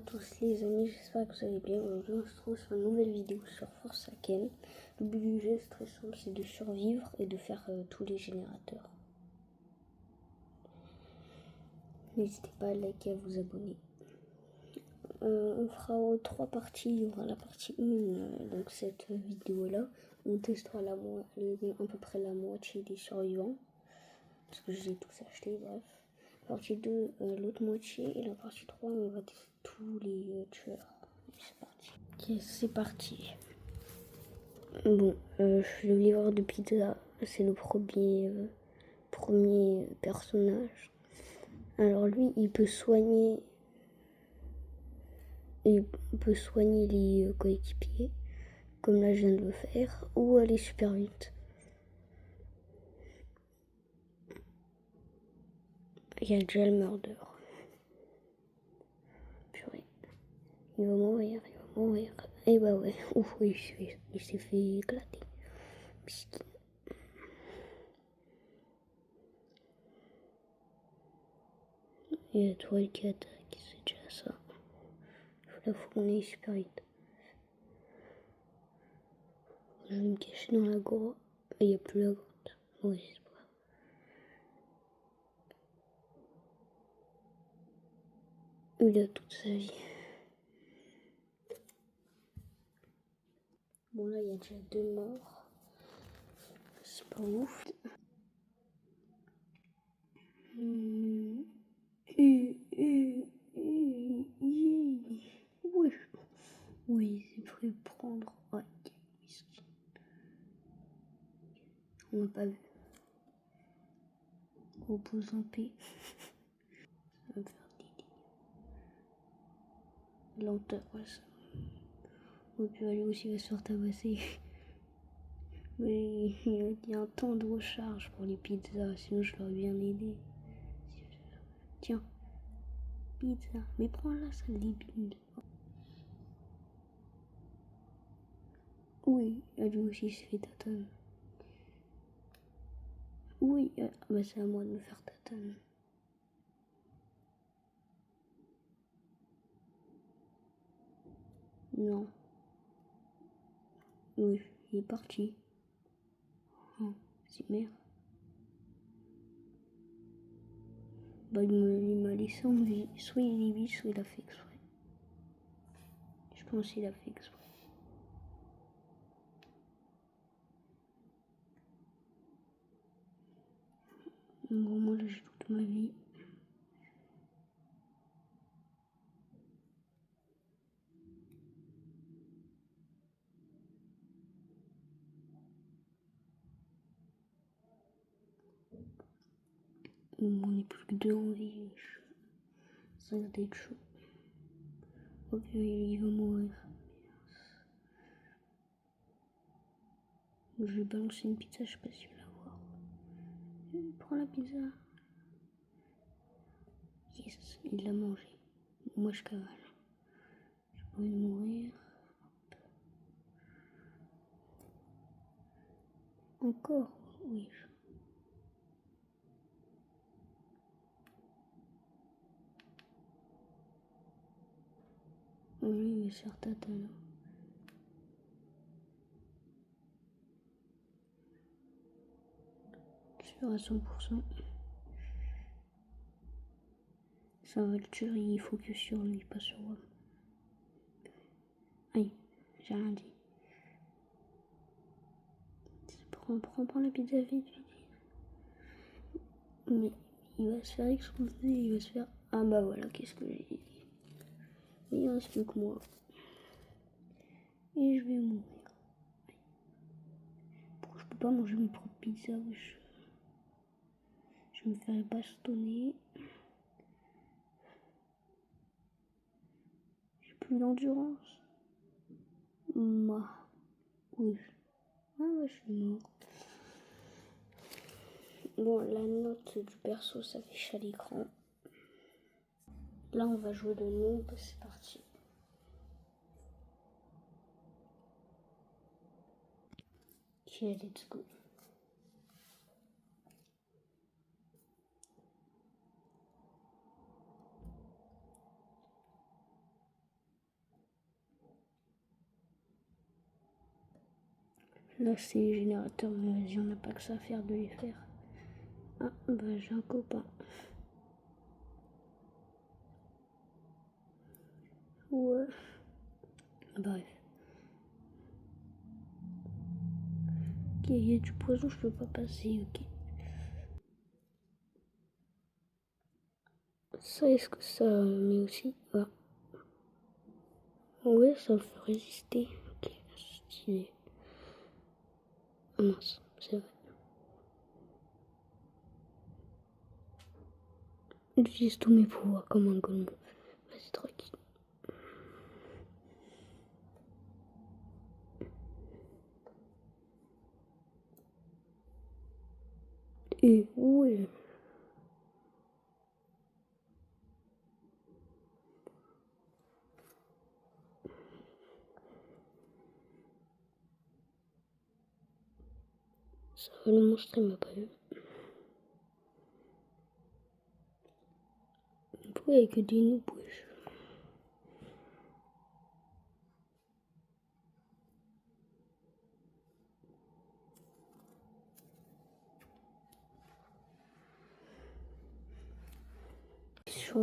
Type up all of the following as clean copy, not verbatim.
tous les amis, j'espère que vous allez bien. Aujourd'hui on se retrouve sur une nouvelle vidéo sur Forsaken. Le but du jeu est très simple, c'est de survivre et de faire tous les générateurs. N'hésitez pas à liker et à vous abonner. On fera 3 parties, il y aura la partie 1, donc cette vidéo là. On testera à peu près la moitié des survivants. Parce que j'ai tous acheté, bref. Partie 2, l'autre moitié. Et la partie 3, on va tester tous les tueurs. C'est parti. Ok, c'est parti. Bon, je suis le livreur de pizza. C'est le premier personnage. Alors lui, il peut soigner les coéquipiers, comme là je viens de le faire, ou aller super vite. Il y a déjà le murder. Purée. Il va mourir. Et bah ouais, ouf, il s'est fait éclater. Miskin. Il y a la toile qui attaque, c'est déjà ça. Là, faut qu'on aille super vite. Je vais me cacher dans la grotte. Il n'y a plus la grotte. Oui, c'est pas grave. Il a toute sa vie. Bon, là, il y a déjà 2 morts. C'est pas ouf. Oui, il s'est pris prendre. Ouais, on m'a pas vu. Repose en paix. Ça va me faire délirer. Lenteur, ouais, ça. On peut aller aussi, il va se faire tabasser. Mais il y a un temps de recharge pour les pizzas, sinon je l'aurais bien aidé. Tiens, pizza, mais prends-la, ça débile. Oui, lui aussi se fait tatane. Oui, bah c'est à moi de me faire tatane. Non. Oui, il est parti. Oh, c'est merde. Bah il m'a laissé en vie. Soit il est vite, soit il a fait exprès. Je pense qu'il a fait exprès. Bon, moi là j'ai toute ma vie. On n'est plus que 2 en vie. Ça va être chaud. Ok, il va mourir. Je vais balancer une pizza, je sais pas si tu vas la voir. Prends la pizza. Yes, il l'a mangé. Moi je cavale. J'ai pas envie de mourir. Encore. Oui. Oui, il va se faire tatane. Sûr à 100%. Ça va le tuer, il focus sur lui, pas sur moi. Aïe, j'ai rien dit. Prends la pizza vite. Mais il va se faire exploser, il va se faire... Ah bah voilà, qu'est-ce que j'ai dit. Il reste plus que moi. Et je vais mourir. Pourquoi je peux pas manger mes propres pizzas, wesh. Je me fais bastonner. J'ai plus d'endurance. Oui. Ah ouais, je suis mort. Bon, la note du perso s'affiche à l'écran. Là, on va jouer le noob, c'est parti. Ok, let's go. Là, c'est les générateurs, mais vas-y, on n'a pas que ça à faire de les faire. Ah, bah j'ai un copain. Ouais. Bref. Ok, il y a du poison, je peux pas passer, ok. Ça, est-ce que ça met aussi? Ah. Ouais, ça me fait résister. Ok, stylé. Ah mince, c'est vrai. J'utilise tous mes pouvoirs comme un golem. Vas-y, tranquille. Et ouais. Ça va, le monstre, il m'a pas vu. Pourquoi il y a que des noobs, wesh? Sur...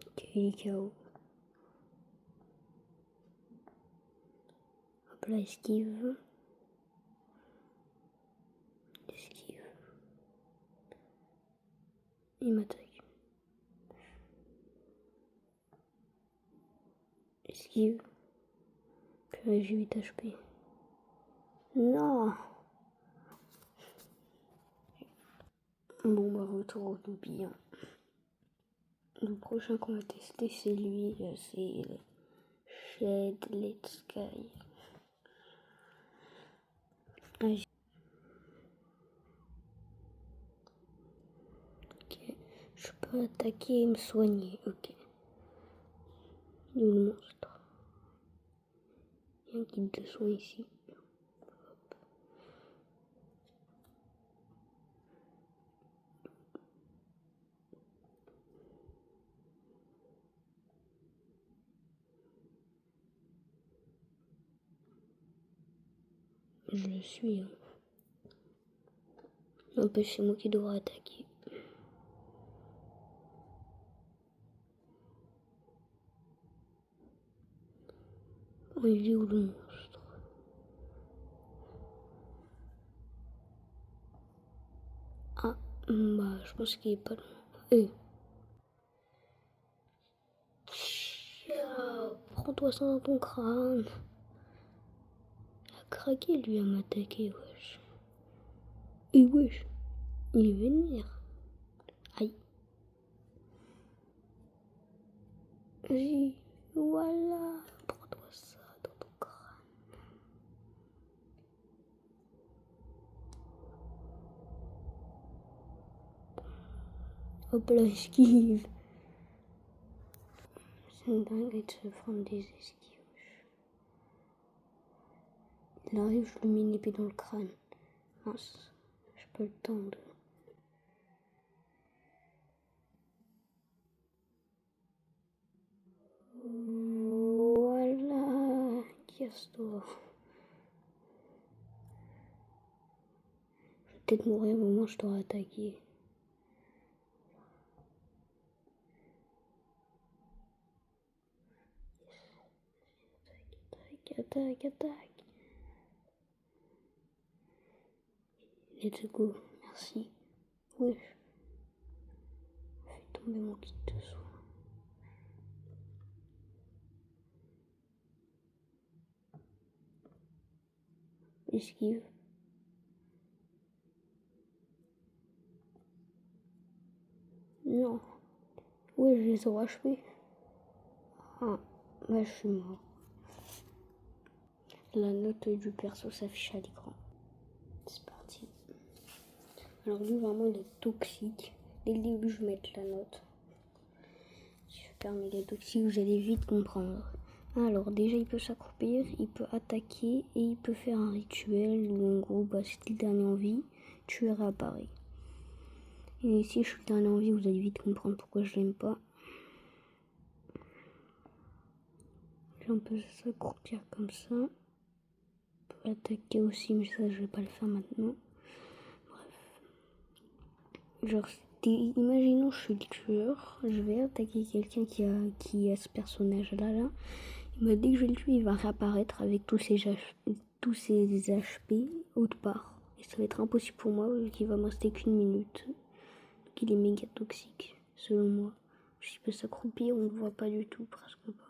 Ok, il est KO. Hop là, esquive. Esquive. Il m'attaque. Esquive. Purée, j'ai 8 HP. Non. Bon, bah, retour au tourbillon. Le prochain qu'on va tester, c'est lui. C'est Shed Let's Sky. Ah, ok. Je peux attaquer et me soigner. Ok. Il est où le monstre? Il y a un guide de soin ici. Je le suis. Hein. En plus, c'est moi qui devrais attaquer. Oh, il est où le monstre? Ah, bah, je pense qu'il est pas loin. Prends-toi ça dans ton crâne. Il a craqué, lui, à m'attaquer, wesh. Et wesh, il est vénère. Aïe. Vas-y, voilà. Prends-toi ça dans ton crâne. Hop là, esquive. C'est une dingue de se prendre des esquives. Il arrive, je lui mets une épée dans le crâne. Mince, j'ai pas le temps de... Voilà, casse-toi. Je vais peut-être mourir au moment où je t'aurai attaqué. Attaque, attaque. Let's go, merci. Oui, fais tomber mon kit de soin. Esquive. Non. Oui, j'ai 0 HP. Ah, bah je suis mort. La note du perso s'affiche à l'écran. C'est parti. Alors lui, vraiment, il est toxique. Dès le début, je vais mettre la note. Super méga toxique, vous allez vite comprendre. Alors déjà, il peut s'accroupir, il peut attaquer et il peut faire un rituel où en gros, bah, si t'es le dernier en vie, tu réapparais. Et si je suis le dernier en vie, vous allez vite comprendre pourquoi je l'aime pas. J'ai un peu s'accroupir comme ça. On peut attaquer aussi, mais ça je vais pas le faire maintenant. Genre, imaginons je suis le tueur, je vais attaquer quelqu'un qui a ce personnage-là. Là. Il m'a dit que je vais le tuer, il va réapparaître avec tous ses HP autre part. Et ça va être impossible pour moi vu qu'il va me rester qu'une minute. Donc il est méga toxique, selon moi. S'il peut s'accroupir, on ne le voit pas du tout, presque pas.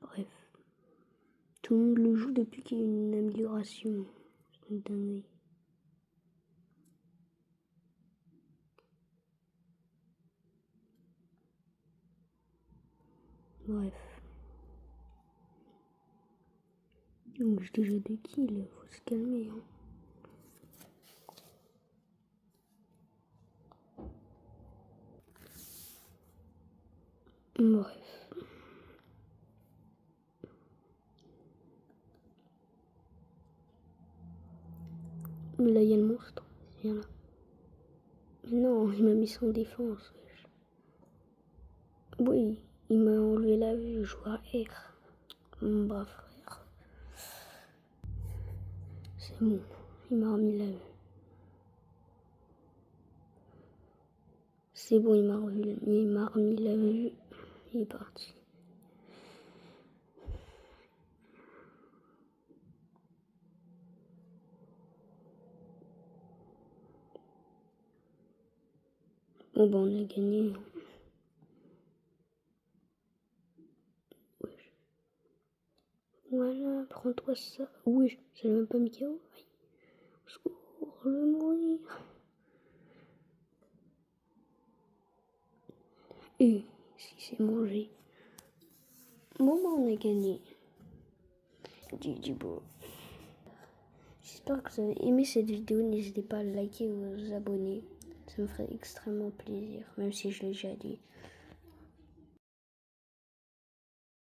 Bref. Tout le monde le joue depuis qu'il y a une amélioration. C'est une dinguerie. Bref. Donc j'ai déjà des kills, faut se calmer. Hein. Bref. Mais là il y a le monstre. Viens là. Mais non, il m'a mis sans défense. Oui, il m'a enlevé la vue, je joue à R. Bah frère. C'est bon, il m'a remis la vue. C'est bon, il m'a remis la vue. Il est parti. Bon bah on a gagné. Wesh. Voilà, prends-toi ça. Wesh, c'est même pas Mikao. Au secours, je vais mourir. Et si c'est mangé. Bon bah on a gagné. GG beau. J'espère que vous avez aimé cette vidéo. N'hésitez pas à liker ou à vous abonner. Ça me ferait extrêmement plaisir, même si je l'ai déjà dit.